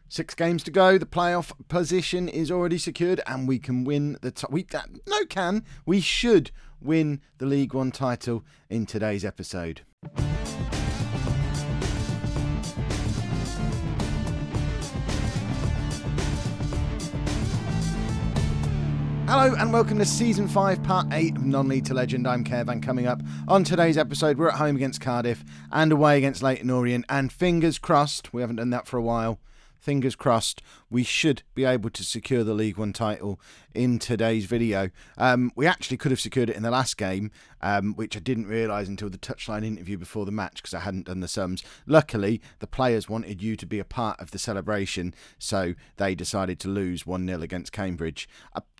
6 games to go. The playoff position is already secured, and we can win the we should win the League One title in today's episode. Hello and welcome to Season 5, Part 8 of Non-League to Legend. I'm Kev, and coming up on today's episode, we're at home against Cardiff and away against Leyton Orient, and fingers crossed, we haven't done that for a while, fingers crossed, we should be able to secure the League One title in today's video. We actually could have secured it in the last game, which I didn't realise until the touchline interview before the match because I hadn't done the sums. Luckily, the players wanted you to be a part of the celebration, so they decided to lose 1-0 against Cambridge.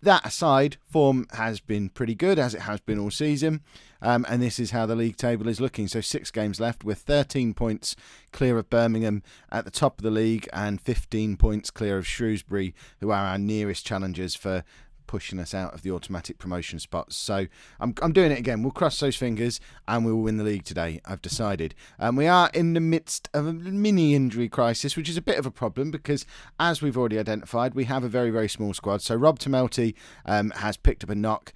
That aside, form has been pretty good, as it has been all season. And this is how the league table is looking. So 6 games left with 13 points clear of Birmingham at the top of the league and 15 points clear of Shrewsbury, who are our nearest challengers for pushing us out of the automatic promotion spots. So I'm doing it again. We'll cross those fingers and we will win the league today, I've decided. We are in the midst of a mini injury crisis, which is a bit of a problem because, as we've already identified, we have a very, very small squad. So Rob Tomelty has picked up a knock.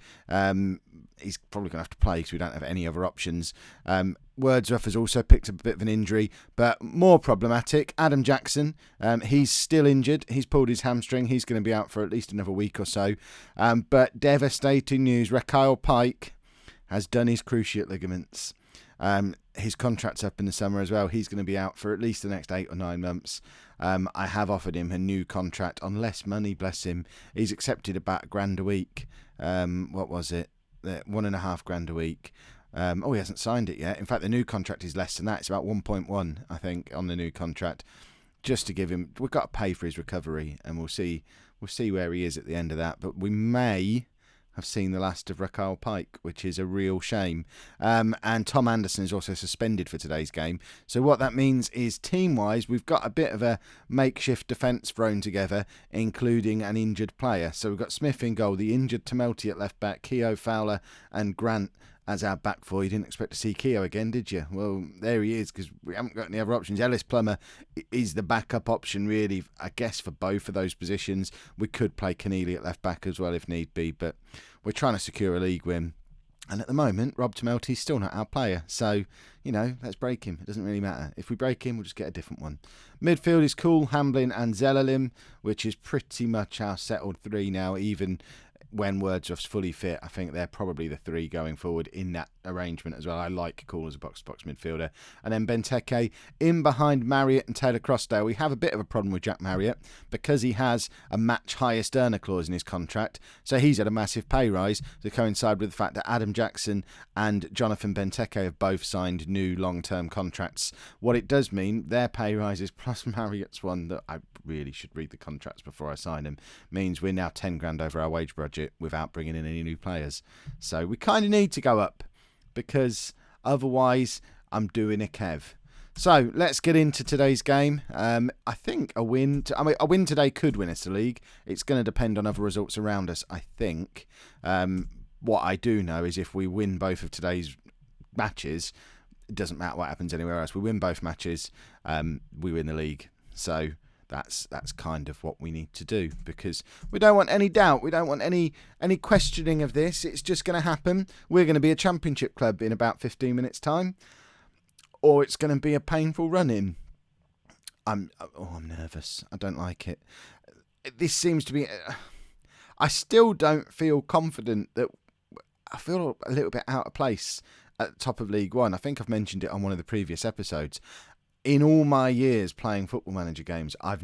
He's probably going to have to play because we don't have any other options. Wordsworth has also picked up a bit of an injury, but more problematic, Adam Jackson, he's still injured. He's pulled his hamstring. He's going to be out for at least another week or so. But devastating news, Raquel Pike has done his cruciate ligaments. His contract's up in the summer as well. He's going to be out for at least the next 8 or 9 months. I have offered him a new contract on less money, bless him. He's accepted about £1,000 a week. What was it? $1,500 a week. He hasn't signed it yet. In fact, the new contract is less than that. It's about 1.1, I think, on the new contract. Just to give him, we've got to pay for his recovery, and we'll see where he is at the end of that. But we may have seen the last of Raquel Pike, which is a real shame. And Tom Anderson is also suspended for today's game. So what that means is, team-wise, we've got a bit of a makeshift defence thrown together, including an injured player. So we've got Smith in goal, the injured Tomelty at left-back, Keogh, Fowler and Grant as our back four. You didn't expect to see Keogh again, did you? Well, there he is, because we haven't got any other options. Ellis Plummer is the backup option, really, I guess, for both of those positions. We could play Keneally at left-back as well if need be, but we're trying to secure a league win. And at the moment, Rob Tomelty's still not our player. So, let's break him. It doesn't really matter. If we break him, we'll just get a different one. Midfield is Cool, Hamblin and Zelalim, which is pretty much our settled 3 now, even when Wordsworth's fully fit. I think they're probably the 3 going forward in that arrangement as well. I like Cool as a box-to-box midfielder. And then Benteke in behind Marriott and Taylor Crossdale. We have a bit of a problem with Jack Marriott because he has a match highest earner clause in his contract. So he's had a massive pay rise to coincide with the fact that Adam Jackson and Jonathan Benteke have both signed new long-term contracts. What it does mean, their pay rises plus Marriott's one, that I really should read the contracts before I sign them, means we're now $10,000 over our wage budget without bringing in any new players. So we kind of need to go up, because otherwise I'm doing a Kev. So let's get into today's game. I think a win today could win us the league. It's going to depend on other results around us, I think. What I do know is if we win both of today's matches, it doesn't matter what happens anywhere else. We win both matches, we win the league. So that's kind of what we need to do, because we don't want any doubt. We don't want any questioning of this. It's just going to happen. We're going to be a championship club in about 15 minutes' time, or it's going to be a painful run-in. I'm nervous. I don't like it. This seems to be... I still don't feel confident. That I feel a little bit out of place at the top of League One. I think I've mentioned it on one of the previous episodes. In all my years playing Football Manager games, I've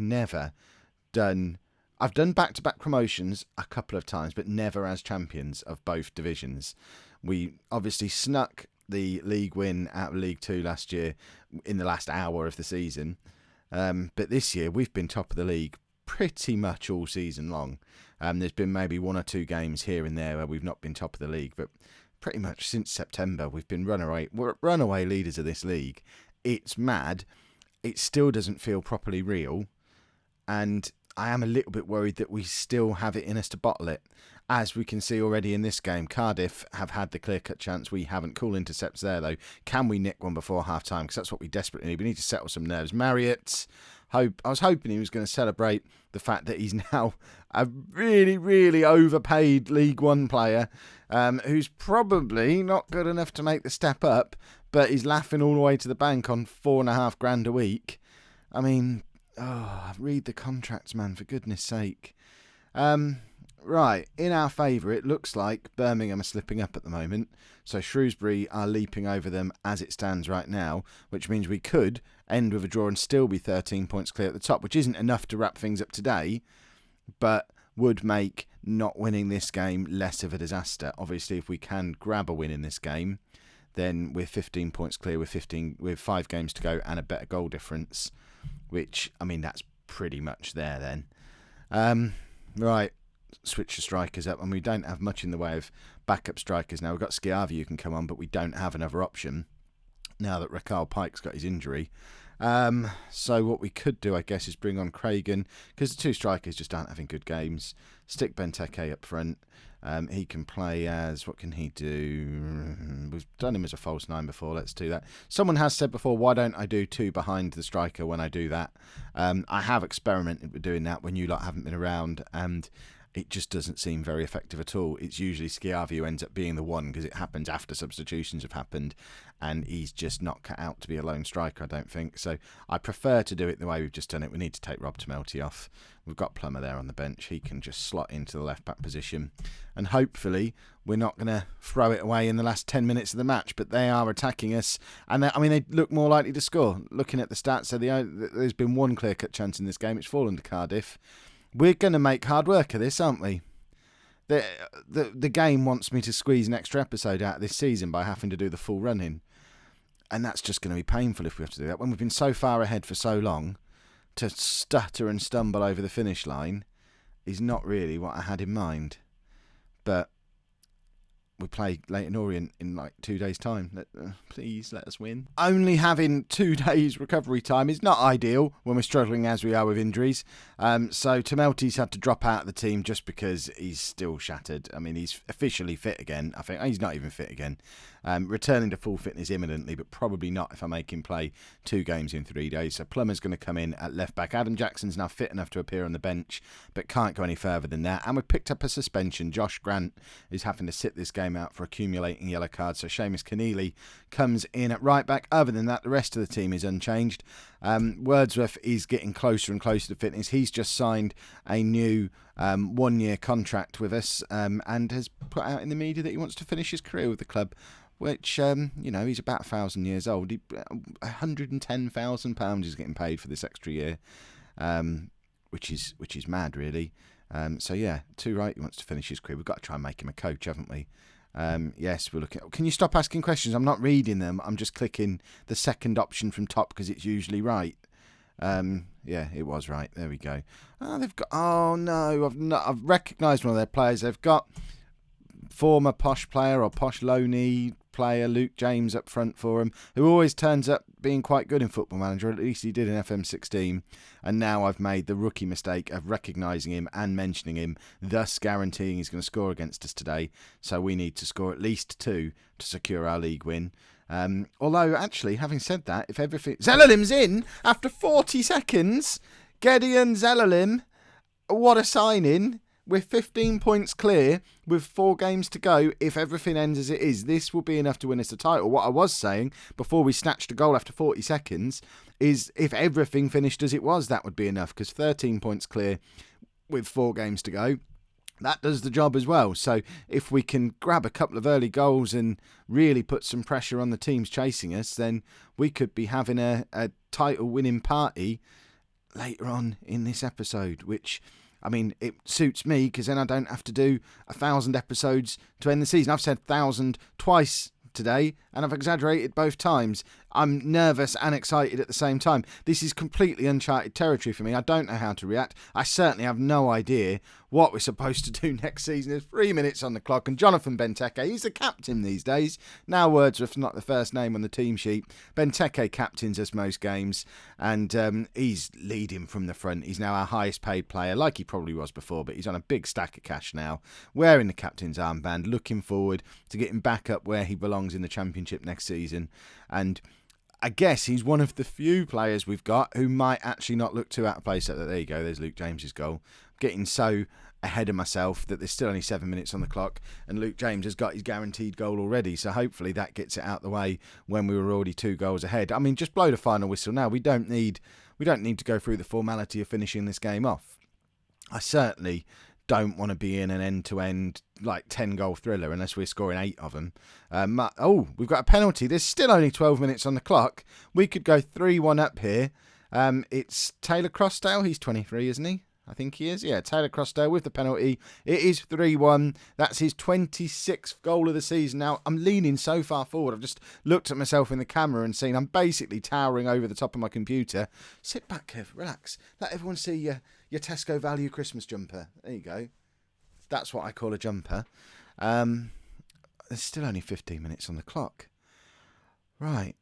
done back-to-back promotions a couple of times, but never as champions of both divisions. We obviously snuck the league win out of League Two last year in the last hour of the season. But this year, we've been top of the league pretty much all season long. There's been maybe 1 or 2 games here and there where we've not been top of the league, but pretty much since September, we've been runaway leaders of this league. It's mad. It still doesn't feel properly real. And I am a little bit worried that we still have it in us to bottle it. As we can see already in this game, Cardiff have had the clear-cut chance. We haven't. Cool intercepts there, though. Can we nick one before half-time? Because that's what we desperately need. We need to settle some nerves. Marriott, I was hoping he was going to celebrate the fact that he's now a really, really overpaid League One player who's probably not good enough to make the step up, but he's laughing all the way to the bank on $4,500 a week. I mean, read the contracts, man, for goodness sake. Right, in our favour, it looks like Birmingham are slipping up at the moment. So Shrewsbury are leaping over them as it stands right now, which means we could end with a draw and still be 13 points clear at the top, which isn't enough to wrap things up today, but would make not winning this game less of a disaster. Obviously, if we can grab a win in this game, then we're 15 points clear with 5 games to go and a better goal difference, which, I mean, that's pretty much there then. Right. Switch the strikers up, and we don't have much in the way of backup strikers now. We've got Schiavi who can come on, but we don't have another option now that Raquel Pike's got his injury. So what we could do, I guess, is bring on Cragen, because the 2 strikers just aren't having good games. Stick Benteke up front. He can play as, what can he do? We've done him as a false 9 before. Let's do that. Someone has said before, why don't I do 2 behind the striker when I do that? I have experimented with doing that when you lot haven't been around, and it just doesn't seem very effective at all. It's usually Schiavi who ends up being the one, because it happens after substitutions have happened, and he's just not cut out to be a lone striker, I don't think. So I prefer to do it the way we've just done it. We need to take Rob Tamelty off. We've got Plummer there on the bench. He can just slot into the left-back position. And hopefully we're not going to throw it away in the last 10 minutes of the match, but they are attacking us. And they look more likely to score. Looking at the stats, so there's been 1 clear-cut chance in this game. It's fallen to Cardiff. We're going to make hard work of this, aren't we? The game wants me to squeeze an extra episode out of this season by having to do the full run-in. And that's just going to be painful if we have to do that. When we've been so far ahead for so long, to stutter and stumble over the finish line is not really what I had in mind. But we play Leyton Orient in like 2 days' time. Please let us win. Only having 2 days recovery time is not ideal when we're struggling as we are with injuries. So Tamelty's had to drop out of the team just because he's still shattered. I mean, he's officially fit again. I think he's not even fit again. Returning to full fitness imminently, but probably not if I make him play 2 games in 3 days. So Plummer's going to come in at left back. Adam Jackson's now fit enough to appear on the bench, but can't go any further than that. And we've picked up a suspension. Josh Grant is having to sit this game out for accumulating yellow cards. So Seamus Keneally comes in at right back. Other than that, the rest of the team is unchanged. Wordsworth is getting closer and closer to fitness. He's just signed a new 1-year contract with us and has put out in the media that he wants to finish his career with the club, which, he's about 1,000 years old. £110,000 he's getting paid for this extra year, which is mad, really. So, yeah, too right, he wants to finish his career. We've got to try and make him a coach, haven't we? Yes, we're looking. Can you stop asking questions? I'm not reading them. I'm just clicking the second option from top because it's usually right. Yeah, it was right. There we go. Oh, they've got. Oh no, I've recognised one of their players. They've got former posh player or posh loanee player Luke James up front for him, who always turns up being quite good in Football Manager. At least he did in FM17. And now I've made the rookie mistake of recognising him and mentioning him, thus guaranteeing he's going to score against us today. So we need to score at least 2 to secure our league win. Although, actually, having said that, if everything... Zelalim's in after 40 seconds. Gideon Zelalim, what a signing. We're 15 points clear with 4 games to go. If everything ends as it is, this will be enough to win us the title. What I was saying before we snatched a goal after 40 seconds is if everything finished as it was, that would be enough, because 13 points clear with 4 games to go, that does the job as well. So if we can grab a couple of early goals and really put some pressure on the teams chasing us, then we could be having a title winning party later on in this episode, which... I mean, it suits me because then I don't have to do 1,000 episodes to end the season. I've said 1,000 twice today and I've exaggerated both times. I'm nervous and excited at the same time. This is completely uncharted territory for me. I don't know how to react. I certainly have no idea what we're supposed to do next season. There's 3 minutes on the clock, and Jonathan Benteke, he's the captain these days. Now Wordsworth's not the first name on the team sheet. Benteke captains us most games, and he's leading from the front. He's now our highest paid player, like he probably was before, but he's on a big stack of cash now, wearing the captain's armband, looking forward to getting back up where he belongs in the Championship next season. And I guess he's one of the few players we've got who might actually not look too out of place. There you go, there's Luke James's goal. Getting so ahead of myself that there's still only 7 minutes on the clock, and Luke James has got his guaranteed goal already, so hopefully that gets it out the way when we were already 2 goals ahead. I mean, just blow the final whistle now. We don't need to go through the formality of finishing this game off. I certainly don't want to be in an end-to-end 10-goal thriller unless we're scoring 8 of them. We've got a penalty. There's still only 12 minutes on the clock. We could go 3-1 up here. It's Taylor Crossdale. He's 23, isn't he? I think he is. Yeah, Taylor Crossdale with the penalty. It is 3-1. That's his 26th goal of the season. Now, I'm leaning so far forward. I've just looked at myself in the camera and seen I'm basically towering over the top of my computer. Sit back, Kev. Relax. Let everyone see your Tesco value Christmas jumper. There you go. That's what I call a jumper. There's still only 15 minutes on the clock. Right.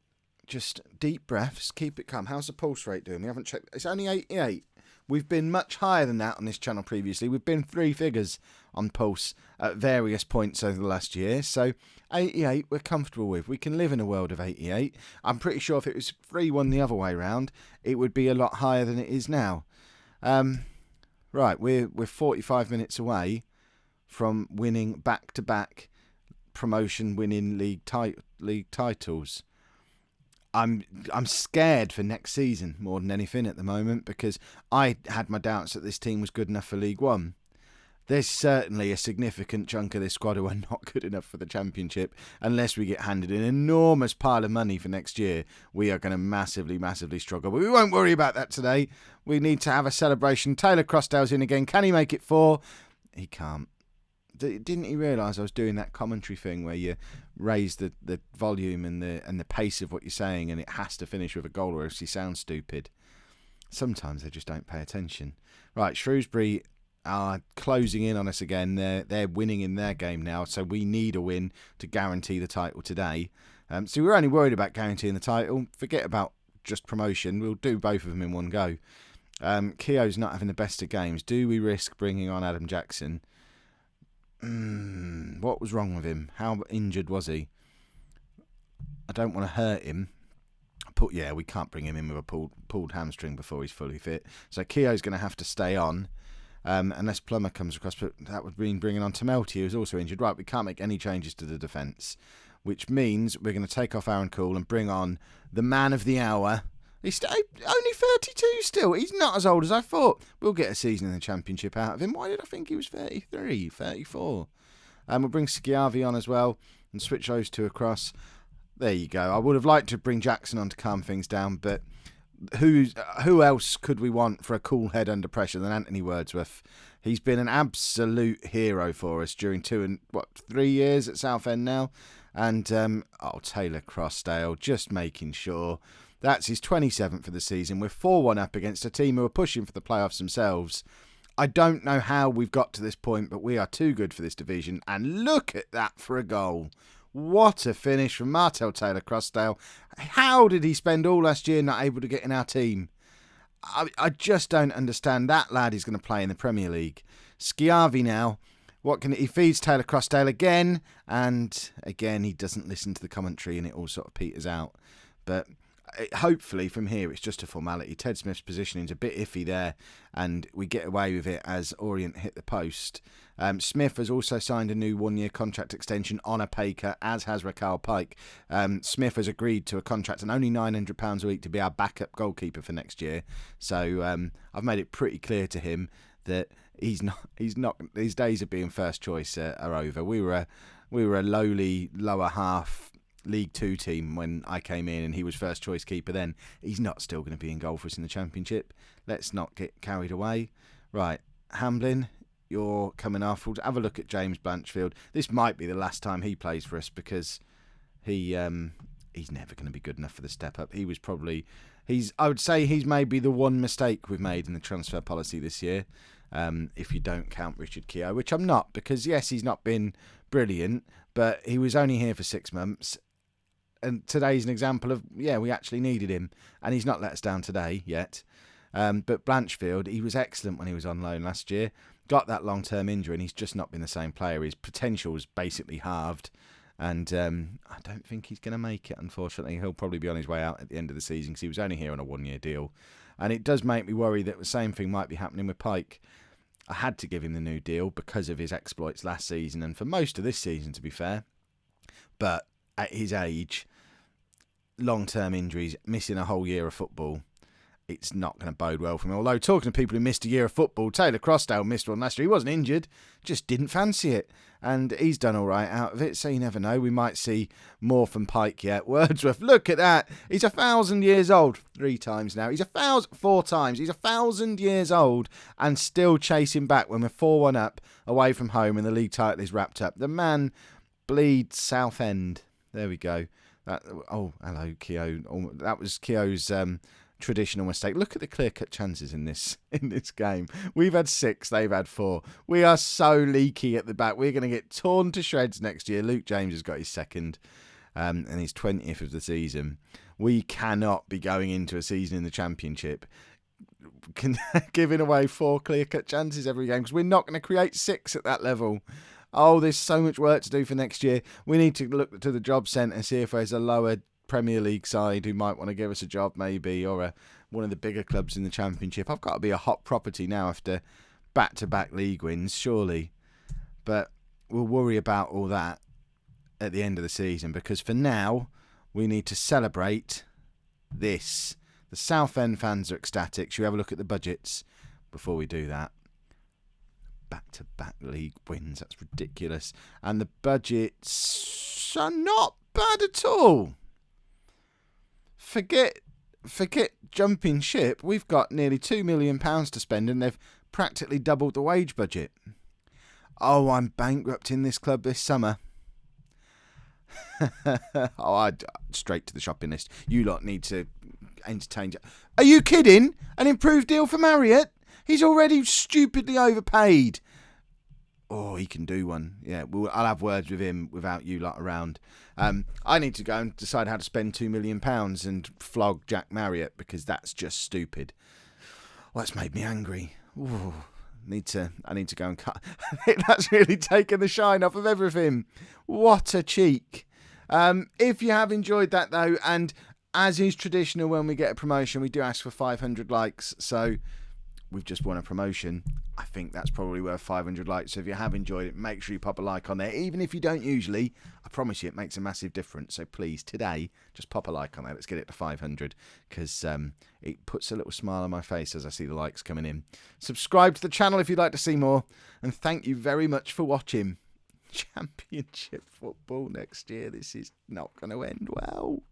Just deep breaths. Keep it calm. How's the pulse rate doing? We haven't checked. It's only 88. We've been much higher than that on this channel previously. We've been 3 figures on pulse at various points over the last year. So 88 we're comfortable with. We can live in a world of 88. I'm pretty sure if it was 3-1 the other way round, it would be a lot higher than it is now. Right, we're 45 minutes away from winning back-to-back promotion-winning league titles. I'm scared for next season more than anything at the moment, because I had my doubts that this team was good enough for League One. There's certainly a significant chunk of this squad who are not good enough for the Championship. Unless we get handed an enormous pile of money for next year, we are going to massively, massively struggle. But we won't worry about that today. We need to have a celebration. Taylor Crossdale's in again. Can he make it 4? He can't. Didn't he realise I was doing that commentary thing where you raise the volume and the pace of what you're saying, and it has to finish with a goal or else you sound stupid? Sometimes they just don't pay attention. Right, Shrewsbury are closing in on us again. They're winning in their game now, so we need a win to guarantee the title today. So we're only worried about guaranteeing the title. Forget about just promotion. We'll do both of them in one go. Keogh's not having the best of games. Do we risk bringing on Adam Jackson? What was wrong with him? How injured was he? I don't want to hurt him. We can't bring him in with a pulled hamstring before he's fully fit. So Keogh's going to have to stay on, unless Plummer comes across. But that would mean bringing on Tamelty, who's also injured. Right, we can't make any changes to the defence, which means we're going to take off Aaron Cool and bring on the man of the hour. He's only 32 still. He's not as old as I thought. We'll get a season in the Championship out of him. Why did I think he was 33, 34? We'll bring Schiavi on as well and switch those 2 across. There you go. I would have liked to bring Jackson on to calm things down, but who else could we want for a cool head under pressure than Anthony Wordsworth? He's been an absolute hero for us during 3 years at Southend now. And Taylor Crossdale, just making sure. That's his 27th of the season. We're 4-1 up against a team who are pushing for the playoffs themselves. I don't know how we've got to this point, but we are too good for this division. And look at that for a goal. What a finish from Martel Taylor Crossdale. How did he spend all last year not able to get in our team? I just don't understand. That lad is going to play in the Premier League. Schiavi now. He feeds Taylor Crossdale again. And again, he doesn't listen to the commentary and it all sort of peters out. But hopefully from here it's just a formality. Ted Smith's positioning's a bit iffy there and we get away with it as Orient hit the post. Smith has also signed a new 1-year contract extension on a pay cut, as has Raquel Pike. Smith has agreed to a contract and only £900 a week to be our backup goalkeeper for next year. So I've made it pretty clear to him that he's not his days of being first choice are over. We were a lowly lower half League 2 team when I came in and he was first choice keeper then. He's not still going to be in goal for us in the Championship. Let's not get carried away. Right, Hamblin, you're coming off. We'll have a look at James Blanchfield. This might be the last time he plays for us because he he's never going to be good enough for the step up. I would say he's maybe the one mistake we've made in the transfer policy this year, if you don't count Richard Keogh, which I'm not, because yes, he's not been brilliant, but he was only here for 6 months. And today's an example of, we actually needed him, and he's not let us down today yet. But Blanchfield, he was excellent when he was on loan last year, got that long-term injury, and he's just not been the same player. His potential was basically halved, and I don't think he's going to make it, unfortunately. He'll probably be on his way out at the end of the season because he was only here on a 1-year deal. And it does make me worry that the same thing might be happening with Pike. I had to give him the new deal because of his exploits last season and for most of this season, to be fair. But at his age, long-term injuries, missing a whole year of football, it's not going to bode well for him. Although, talking to people who missed a year of football, Taylor Crossdale missed one last year. He wasn't injured, just didn't fancy it. And he's done all right out of it, so you never know. We might see more from Pike yet. Wordsworth, look at that. He's 1,000 years old. 3 times now. 4 times. He's 1,000 years old and still chasing back when we're 4-1 up away from home and the league title is wrapped up. The man bleeds Southend. There we go. Hello, Keogh. That was Keogh's traditional mistake. Look at the clear-cut chances in this game. We've had 6, they've had 4. We are so leaky at the back. We're going to get torn to shreds next year. Luke James has got his 2nd and his 20th of the season. We cannot be going into a season in the Championship giving away 4 clear-cut chances every game, because we're not going to create 6 at that level. Oh, there's so much work to do for next year. We need to look to the job centre, see if there's a lower Premier League side who might want to give us a job maybe, or one of the bigger clubs in the Championship. I've got to be a hot property now after back-to-back league wins, surely. But we'll worry about all that at the end of the season, because for now, we need to celebrate this. The Southend fans are ecstatic. Should we have a look at the budgets before we do that? Back-to-back league wins, that's ridiculous. And the budgets are not bad at all. Forget jumping ship. We've got nearly £2 million to spend, and they've practically doubled the wage budget. Oh, I'm bankrupt in this club this summer. Straight to the shopping list. You lot need to entertain. Are you kidding? An improved deal for Marriott? He's already stupidly overpaid. Oh, he can do one. Yeah, I'll have words with him without you lot around. I need to go and decide how to spend £2 million and flog Jack Marriott, because that's just stupid. Well, that's made me angry. Ooh, I need to go and cut. That's really taken the shine off of everything. What a cheek. If you have enjoyed that, though, and as is traditional when we get a promotion, we do ask for 500 likes. So we've just won a promotion. I think that's probably worth 500 likes. So if you have enjoyed it, make sure you pop a like on there. Even if you don't usually, I promise you it makes a massive difference. So please, today, just pop a like on there. Let's get it to 500, because it puts a little smile on my face as I see the likes coming in. Subscribe to the channel if you'd like to see more. And thank you very much for watching. Championship football next year. This is not going to end well.